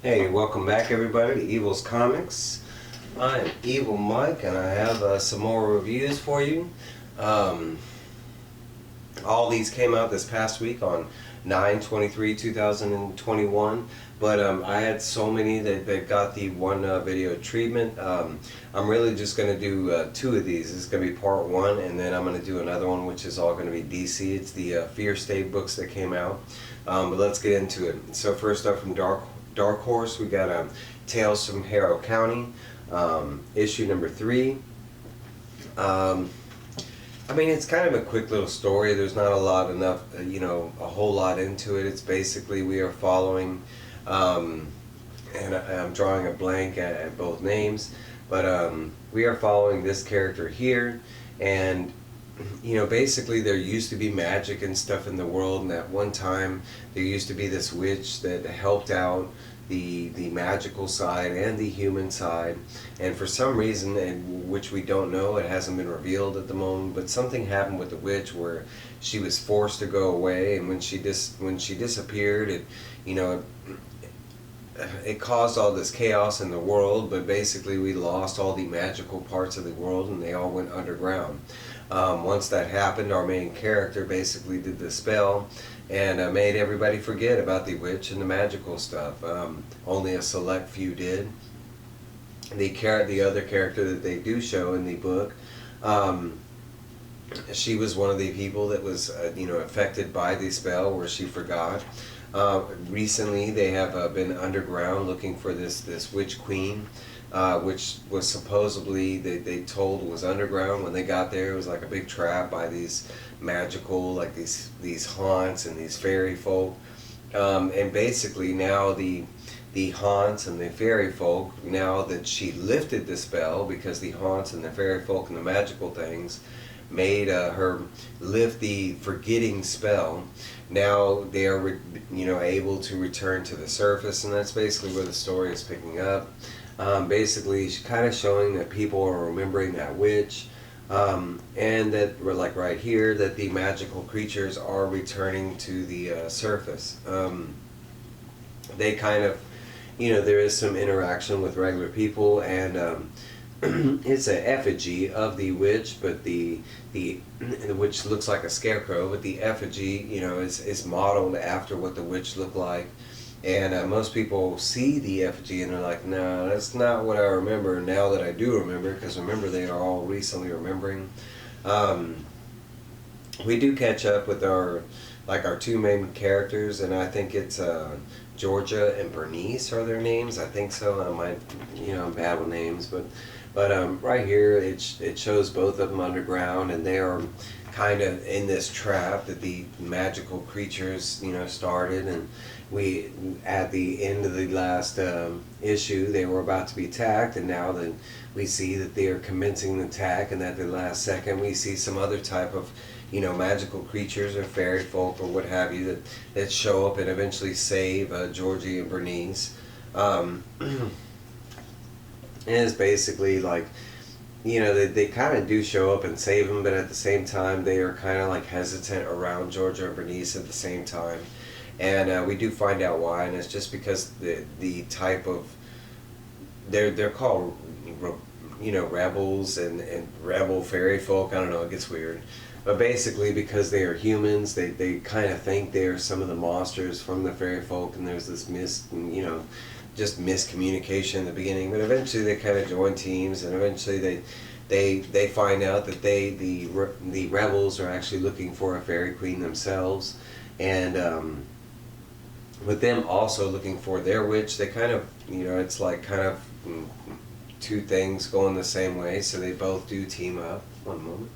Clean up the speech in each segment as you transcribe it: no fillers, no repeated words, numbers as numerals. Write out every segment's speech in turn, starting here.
Hey, welcome back everybody to Evil's Comics. I'm Evil Mike and I have some more reviews for you. All these came out this past week on 9/23/2021, but I had so many that got the one video treatment. I'm really just going to do two of these. It's going to be part one, and then I'm going to do another one which is all going to be DC. It's the Fear State books that came out. But let's get into it. So first up from Dark Horse, we got Tales from Harrow County, issue number 3. I mean, it's kind of a quick little story. There's not a whole lot into it. It's basically we are following, and I'm drawing a blank at both names, but we are following this character here, and basically there used to be magic and stuff in the world, and at one time there used to be this witch that helped out the magical side and the human side, and for some reason, which we don't know, it hasn't been revealed at the moment, but something happened with the witch where she was forced to go away, and when she disappeared, it caused all this chaos in the world, but basically we lost all the magical parts of the world and they all went underground. Once that happened, our main character basically did the spell and made everybody forget about the witch and the magical stuff. Only a select few did. The other character that they do show in the book, she was one of the people that was affected by the spell where she forgot. Recently they have been underground looking for this witch queen, which was supposedly they told was underground. When they got there, it was like a big trap by these magical, like these haunts and these fairy folk, and basically now the haunts and the fairy folk, now that she lifted the spell, because the haunts and the fairy folk and the magical things made her lift the forgetting spell, now they are able to return to the surface, and that's basically where the story is picking up. Basically kind of showing that people are remembering that witch, and that we're like right here that the magical creatures are returning to the surface. They kind of, there is some interaction with regular people, and it's an effigy of the witch, but the witch looks like a scarecrow, but the effigy, is modeled after what the witch looked like. And most people see the effigy and they're like, no, that's not what I remember. Now that I do remember, because remember they are all recently remembering. We do catch up with our two main characters, and I think it's Georgia and Bernice are their names. I think so. I might, I'm bad with names, but right here it shows both of them underground, and they are kind of in this trap that the magical creatures started. And we, at the end of the last issue, they were about to be attacked, and now that we see that they are commencing the attack, and at the last second we see some other type of magical creatures or fairy folk or what have you that show up and eventually save Georgie and Bernice. And it's basically like, they kind of do show up and save them, but at the same time they are kind of like hesitant around Georgia and Bernice at the same time. And we do find out why, and it's just because the type of, they're called rebels and rebel fairy folk. I don't know, it gets weird. But basically, because they are humans, they kind of think they are some of the monsters from the fairy folk, and there's this just miscommunication in the beginning. But eventually they kind of join teams, and eventually they find out that the rebels are actually looking for a fairy queen themselves, and with them also looking for their witch, they kind of, it's like kind of two things going the same way, so they both do team up. One moment.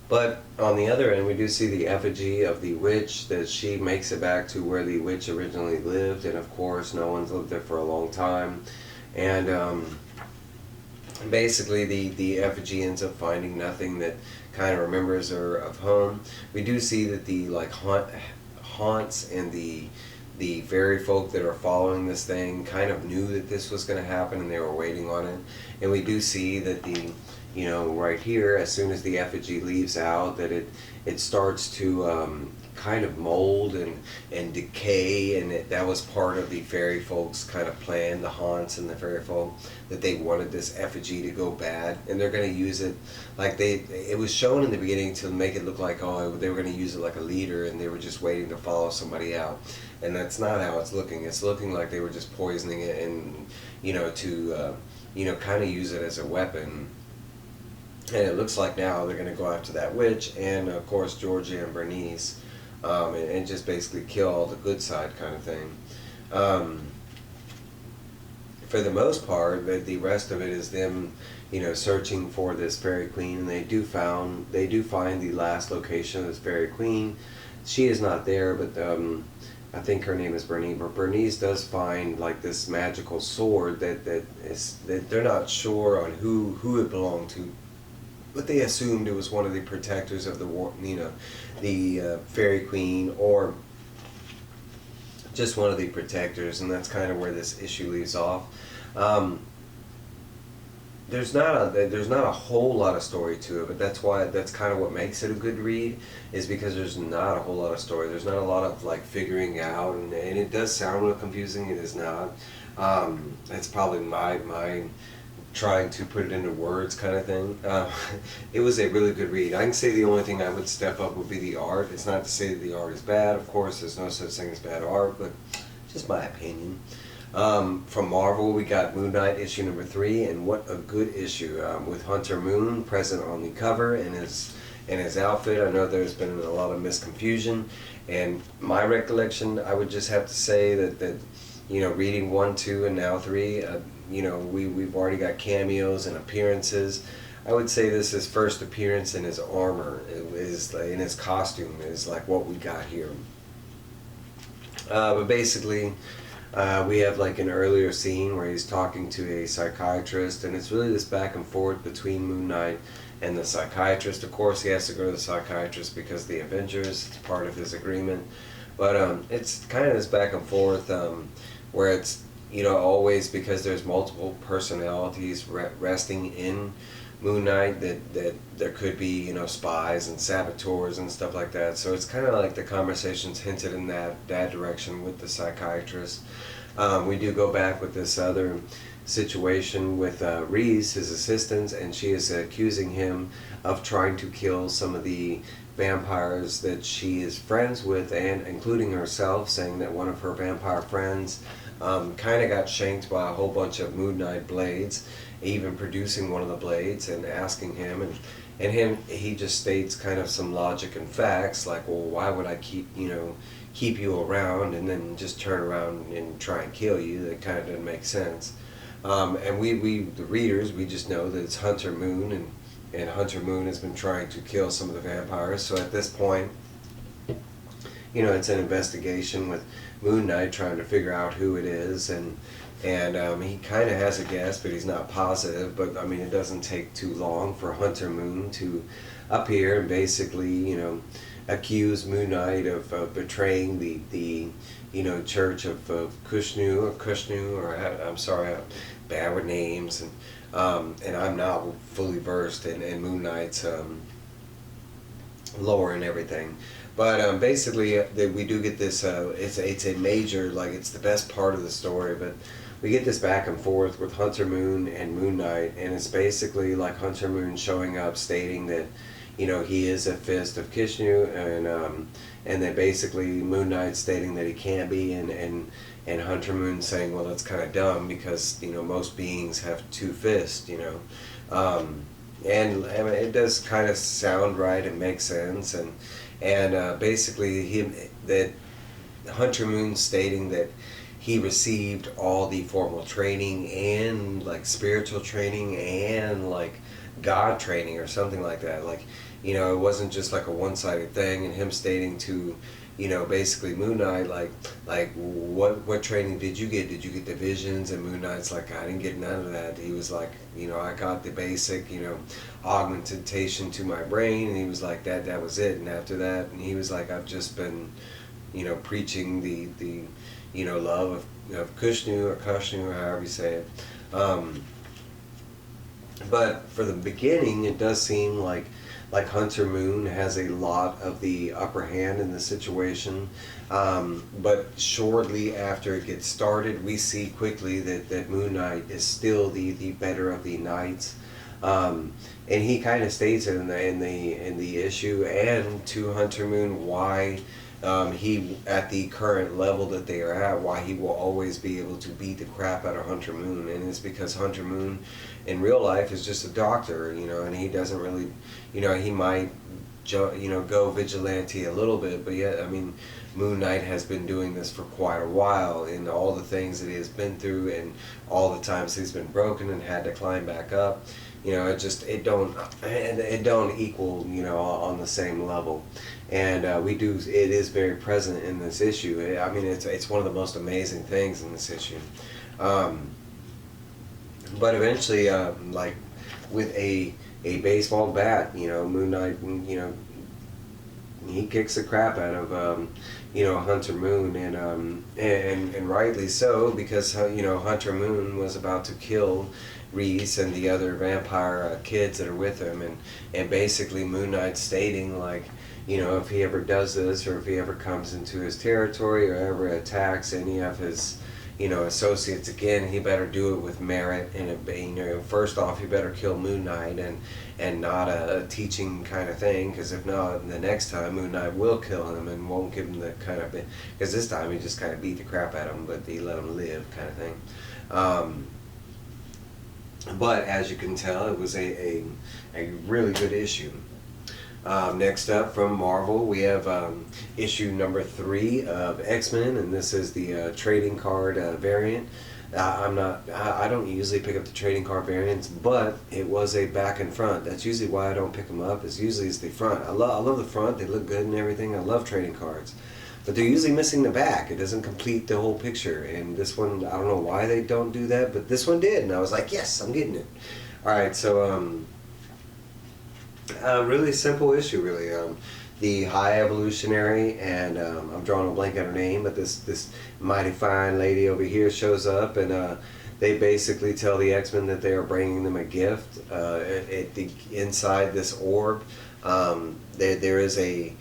But on the other end, we do see the effigy of the witch, that she makes it back to where the witch originally lived, and of course no one's lived there for a long time. And basically the effigy ends up finding nothing that kind of remembers her of home. We do see that the haunts and the fairy folk that are following this thing kind of knew that this was going to happen, and they were waiting on it. And we do see that you know, right here, as soon as the effigy leaves out, that it starts to kind of mold and decay, and that was part of the fairy folks kind of plan, the haunts and the fairy folk, that they wanted this effigy to go bad, and they're going to use it like it was shown in the beginning to make it look like, oh, they were going to use it like a leader, and they were just waiting to follow somebody out, and that's not how it's looking. It's looking like they were just poisoning it, and you know, to you know, kind of use it as a weapon. And it looks like now they're going to go after that witch and of course Georgia and Bernice, and just basically kill all the good side kind of thing. For the most part, the rest of it is them, you know, searching for this fairy queen, and they do find the last location of this fairy queen. She is not there, but I think her name is Bernice. But Bernice does find like this magical sword that they're not sure on who it belonged to, but they assumed it was one of the protectors of the you know, the fairy queen, or just one of the protectors, and that's kind of where this issue leaves off. There's not a whole lot of story to it, but that's kind of what makes it a good read, is because there's not a whole lot of story. There's not a lot of like figuring out, and it does sound a little confusing. It is not. It's probably my trying to put it into words kind of thing. It was a really good read. I can say the only thing I would step up would be the art. It's not to say that the art is bad. Of course, there's no such thing as bad art, but just my opinion. From Marvel, we got Moonknight issue number 3, and what a good issue, with Hunter Moon present on the cover in his outfit. I know there's been a lot of misconfusion, and my recollection, I would just have to say that you know, reading 1, 2, and now 3, you know, we've already got cameos and appearances. I would say this is first appearance in his armor, is in his costume, is like what we got here. But basically, we have like an earlier scene where he's talking to a psychiatrist, and it's really this back and forth between Moonknight and the psychiatrist. Of course, he has to go to the psychiatrist because the Avengers, it's part of his agreement. But it's kind of this back and forth, where it's, you know, always because there's multiple personalities resting in Moonknight, that there could be, you know, spies and saboteurs and stuff like that. So it's kind of like the conversations hinted in that direction with the psychiatrist. We do go back with this other situation with Reese, his assistant, and she is accusing him of trying to kill some of the vampires that she is friends with, and including herself, saying that one of her vampire friends kind of got shanked by a whole bunch of Moonknight blades, even producing one of the blades, and asking him, and he just states kind of some logic and facts, like, well, why would I keep you around and then just turn around and try and kill you? That kind of doesn't make sense. And we the readers, we just know that it's Hunter Moon, and Hunter Moon has been trying to kill some of the vampires. So at this point, you know, it's an investigation with Moonknight trying to figure out who it is, and he kind of has a guess, but he's not positive. But I mean, it doesn't take too long for Hunter Moon to appear and basically, you know, accuse Moonknight of betraying the you know, church of Kushnu, or I'm sorry, I'm bad with names, and I'm not fully versed in Moonknight's lore and everything. But basically, we do get this. It's a major, like, it's the best part of the story. But we get this back and forth with Hunter Moon and Moonknight, and it's basically like Hunter Moon showing up, stating that, you know, he is a fist of Kishnu, and then basically Moonknight stating that he can't be, and Hunter Moon saying, well, that's kind of dumb because, you know, most beings have 2 fists, you know, and I mean, it does kind of sound right and make sense, and basically that Hunter Moon stating that he received all the formal training and like spiritual training and like God training or something like that. Like, you know, it wasn't just like a one-sided thing, and him stating to, you know, basically Moonknight, like what training did you get? Did you get the visions? And Moonknight's like, I didn't get none of that. He was like, you know, I got the basic, you know, augmentation to my brain, and he was like, that was it. And after that, and he was like, I've just been, you know, preaching the you know, love of Kushnu, or however you say it. But for the beginning, it does seem like Hunter Moon has a lot of the upper hand in the situation. But shortly after it gets started, we see quickly that Moon Knight is still the better of the knights. And he kind of states it in the issue and to Hunter Moon why he, at the current level that they are at, why he will always be able to beat the crap out of Hunter Moon. And it's because Hunter Moon in real life is just a doctor, and he doesn't really, he might go vigilante a little bit, but yet, I mean, Moon Knight has been doing this for quite a while, and all the things that he has been through and all the times he's been broken and had to climb back up, it don't equal, on the same level. And it is very present in this issue. I mean, it's one of the most amazing things in this issue. But eventually, like with a baseball bat, Moon Knight, he kicks the crap out of Hunter Moon, and rightly so, because Hunter Moon was about to kill Reese and the other vampire kids that are with him, and basically Moon Knight stating, like, if he ever does this, or if he ever comes into his territory or ever attacks any of his associates again, he better do it with merit. And first off, he better kill Moon Knight and not a teaching kind of thing, because if not, the next time Moon Knight will kill him and won't give him the kind of, because this time he just kind of beat the crap out of him, but he let him live kind of thing. But as you can tell, it was a really good issue. Next up from Marvel, we have issue number 3 of X-Men, and this is the trading card variant. I don't usually pick up the trading card variants, but it was a back and front. That's usually why I don't pick them up. Usually it's the front. I love the front. They look good and everything. I love trading cards, but they're usually missing the back. It doesn't complete the whole picture. And this one, I don't know why they don't do that, but this one did, and I was like, yes, I'm getting it. All right, so really simple issue, really. The High Evolutionary, and I'm drawing a blank on her name, but this mighty fine lady over here shows up, and they basically tell the X-Men that they are bringing them a gift. Inside this orb, there is a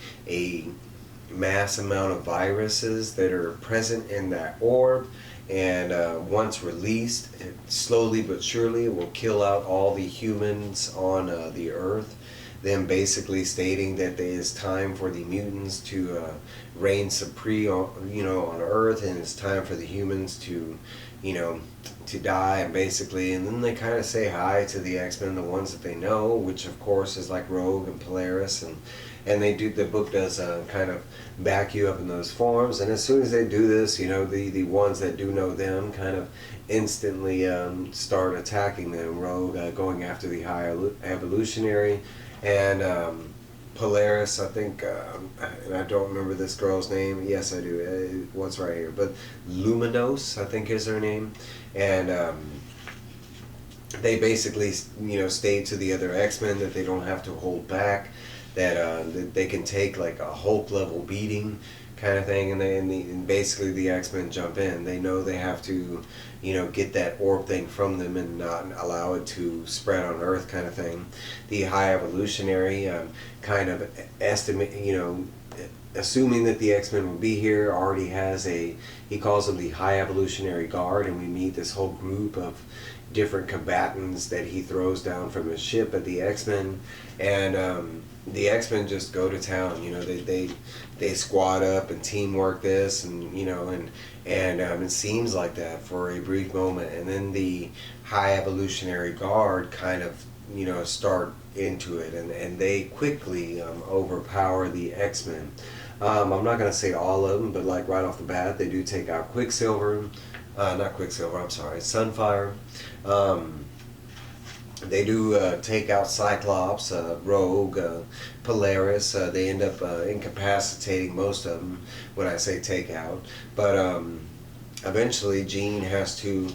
mass amount of viruses that are present in that orb, and once released, slowly but surely, it will kill out all the humans on the Earth. Them basically stating that it is time for the mutants to reign supreme, on Earth, and it's time for the humans to die, and basically, and then they kind of say hi to the X-Men, the ones that they know, which of course is like Rogue and Polaris, and the book does kind of back you up in those forms, and as soon as they do this, the ones that do know them kind of instantly start attacking them. Rogue going after the High Evolutionary, and Polaris, I think, and I don't remember this girl's name. Yes, I do. It was right here. But Luminos, I think, is her name. And they basically, state to the other X-Men that they don't have to hold back, that they can take like a Hulk level beating kind of thing, and basically the X-Men jump in. They know they have to, get that orb thing from them and not allow it to spread on Earth kind of thing. The High Evolutionary kind of assuming that the X-Men will be here, already has he calls them the High Evolutionary Guard, and we meet this whole group of different combatants that he throws down from his ship at the X-Men, and the X-Men just go to town. They squad up and teamwork this, and it seems like that for a brief moment, and then the High Evolutionary Guard kind of start into it, and they quickly overpower the X-Men. I'm not going to say all of them, but like right off the bat, they do take out Quicksilver, not Quicksilver, I'm sorry, Sunfire. They do take out Cyclops, Rogue, Polaris. They end up incapacitating most of them when I say take out. But eventually Jean has to,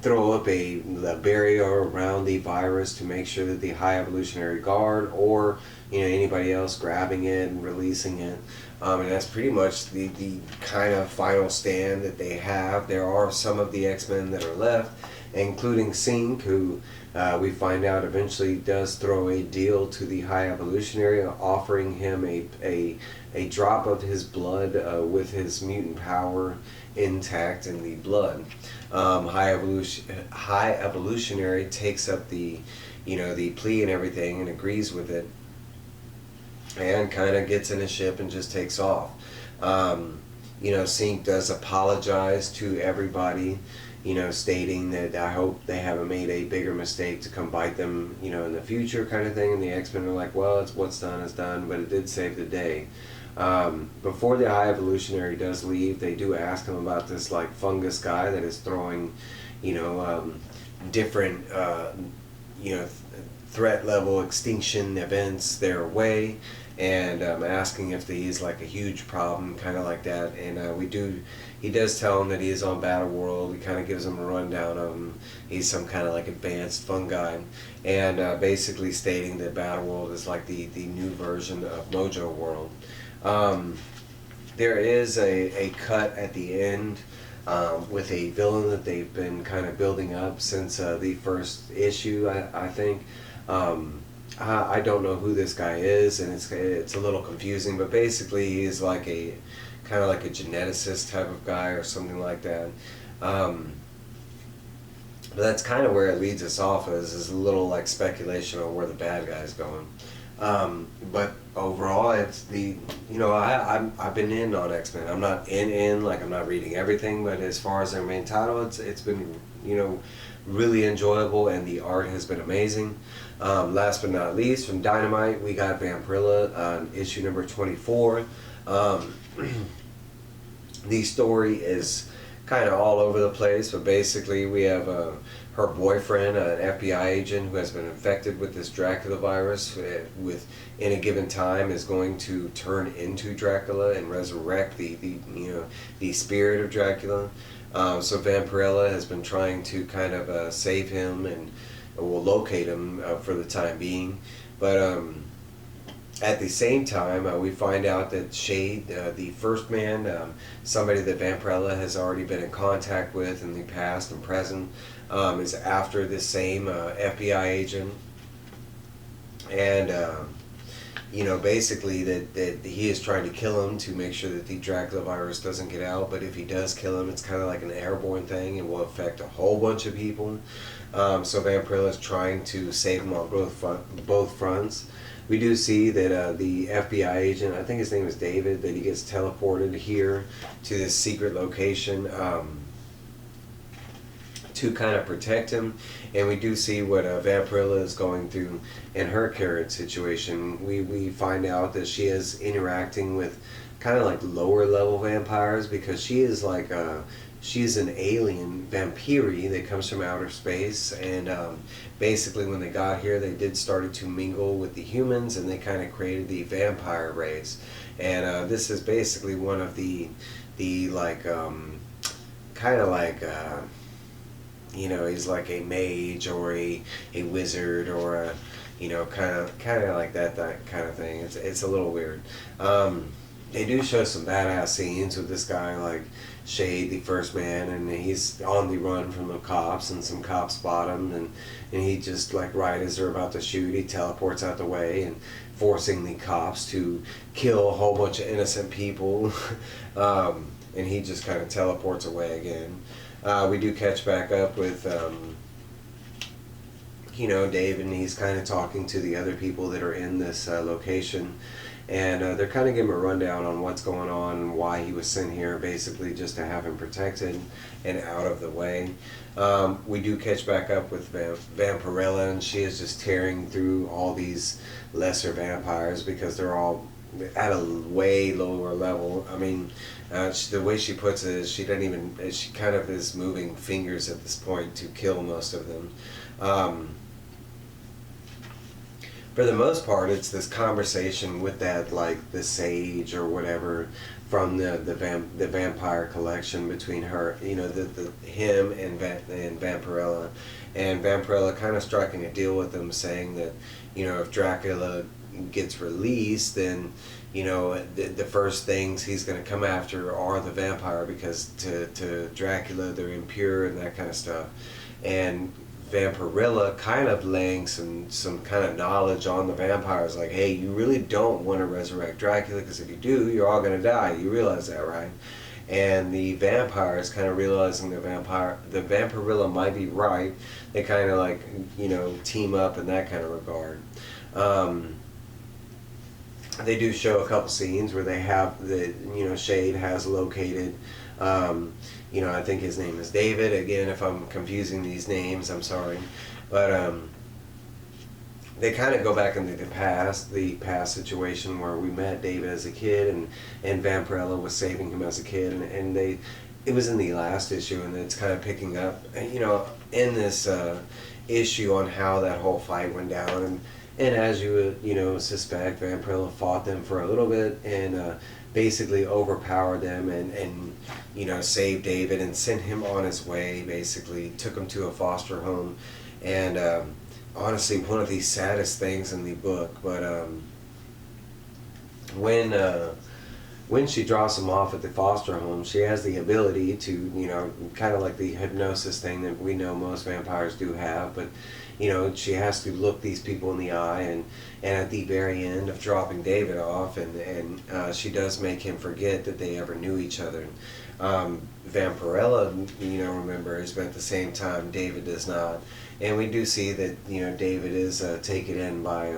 throw up a barrier around the virus to make sure that the High Evolutionary Guard or anybody else grabbing it and releasing it. And that's pretty much the kind of final stand that they have. There are some of the X-Men that are left, including Sync, who We find out eventually he does throw a deal to the High Evolutionary, offering him a drop of his blood with his mutant power intact in the blood. High Evolutionary takes up the the plea and everything and agrees with it, and kind of gets in a ship and just takes off. Sync does apologize to everybody, stating that I hope they haven't made a bigger mistake to come bite them, in the future, kind of thing. And the X-Men are like, well, it's what's done is done, but it did save the day. Before the High Evolutionary does leave, they do ask him about this like fungus guy that is throwing, different, threat level extinction events their way, and asking if he's like a huge problem, kind of like that. And he does tell him that he is on Battle World. He kind of gives him a rundown of him. He's some kind of like advanced fungi, and basically stating that Battle World is like the new version of Mojo World. There is a cut at the end with a villain that they've been kind of building up since the first issue, I think. I don't know who this guy is, and it's a little confusing, but basically he's like a kind of like a geneticist type of guy or something like that. But that's kind of where it leads us off, is a little like speculation on where the bad guy's going. But overall, it's I've been in on X-Men. I'm not like I'm not reading everything, but as far as their main title, it's been really enjoyable, and the art has been amazing. Last but not least, from Dynamite, we got Vampirella, issue number 24. The story is kind of all over the place, but basically we have her boyfriend, an FBI agent who has been infected with this Dracula virus, in a given time is going to turn into Dracula and resurrect the spirit of Dracula. So Vampirella has been trying to kind of save him and will locate him for the time being. But at the same time, we find out that Shade, the first man, somebody that Vampirella has already been in contact with in the past and present, is after this same FBI agent. And basically that he is trying to kill him to make sure that the Dracula virus doesn't get out. But if he does kill him, it's kind of like an airborne thing and will affect a whole bunch of people. So Vampirella is trying to save him on both fronts. We do see that the FBI agent, I think his name is David, that he gets teleported here to this secret location to kind of protect him. And we do see what Vampirella is going through in her current situation. We find out that she is interacting with kind of like lower level vampires, because she is like she's an alien vampire that comes from outer space, and basically when they got here, they did started to mingle with the humans, and they kind of created the vampire race. And this is basically one of the like kind of like he's like a mage or a wizard or a kind of like that kind of thing. It's a little weird. They do show some badass scenes with this guy like Shade, the first man, and he's on the run from the cops, and some cops spot him, and he just like right as they're about to shoot, he teleports out the way and forcing the cops to kill a whole bunch of innocent people. And he just kind of teleports away again. We do catch back up with Dave, and he's kind of talking to the other people that are in this location, and they're kind of giving him a rundown on what's going on and why he was sent here, basically just to have him protected and out of the way. We do catch back up with Vampirella, and she is just tearing through all these lesser vampires because they're all at a way lower level. I mean, the way she puts it is she kind of is moving fingers at this point to kill most of them. For the most part, it's this conversation with that, like, the sage or whatever from the vampire collection between her, him and Vampirella. And Vampirella kind of striking a deal with them, saying that, if Dracula gets released, then, the first things he's going to come after are the vampire, because to Dracula, they're impure and that kind of stuff. And Vampirella kind of laying some kind of knowledge on the vampires, like, hey, you really don't want to resurrect Dracula, because if you do, you're all going to die. You realize that, right? And the vampires kind of realizing the Vampirella might be right. They kind of like, you know, team up in that kind of regard. They do show a couple scenes where they have the, you know, Shade has located, you know, I think his name is David. Again, if I'm confusing these names, I'm sorry. But they kind of go back into the past situation where we met David as a kid, and Vampirella was saving him as a kid, and it was in the last issue, and it's kind of picking up, you know, in this issue on how that whole fight went down, and as you would, you know, suspect, Vampirella fought them for a little bit and basically overpowered them and you know, saved David and sent him on his way. Basically took him to a foster home, and honestly, one of the saddest things in the book. But when she drops him off at the foster home, she has the ability to, you know, kind of like the hypnosis thing that we know most vampires do have, but you know, she has to look these people in the eye, and at the very end of dropping David off, and she does make him forget that they ever knew each other. Vampirella, you know, remembers, but at the same time, David does not. And we do see that, you know, David is taken in by,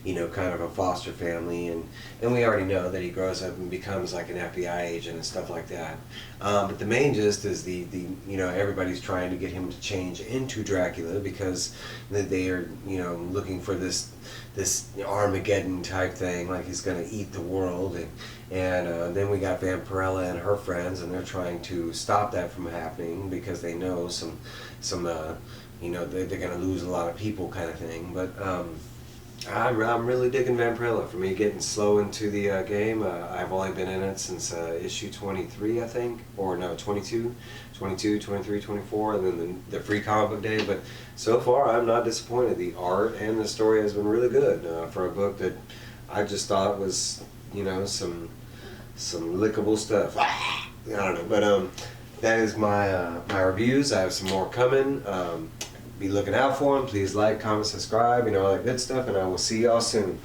you know, kind of a foster family, and we already know that he grows up and becomes like an FBI agent and stuff like that. But the main gist is the you know, everybody's trying to get him to change into Dracula because they are, you know, looking for this Armageddon type thing, like he's going to eat the world, and then we got Vampirella and her friends, and they're trying to stop that from happening because they know some you know, they're going to lose a lot of people, kind of thing. But I'm really digging Vampirella. For me, getting slow into the game. I've only been in it since issue 23, I think, or no, 22, 23, 24, and then the free comic book day. But so far, I'm not disappointed. The art and the story has been really good for a book that I just thought was, you know, some lickable stuff. I don't know, but that is my my reviews. I have some more coming. Be looking out for them. Please like, comment, subscribe, you know, all that good stuff, and I will see y'all soon.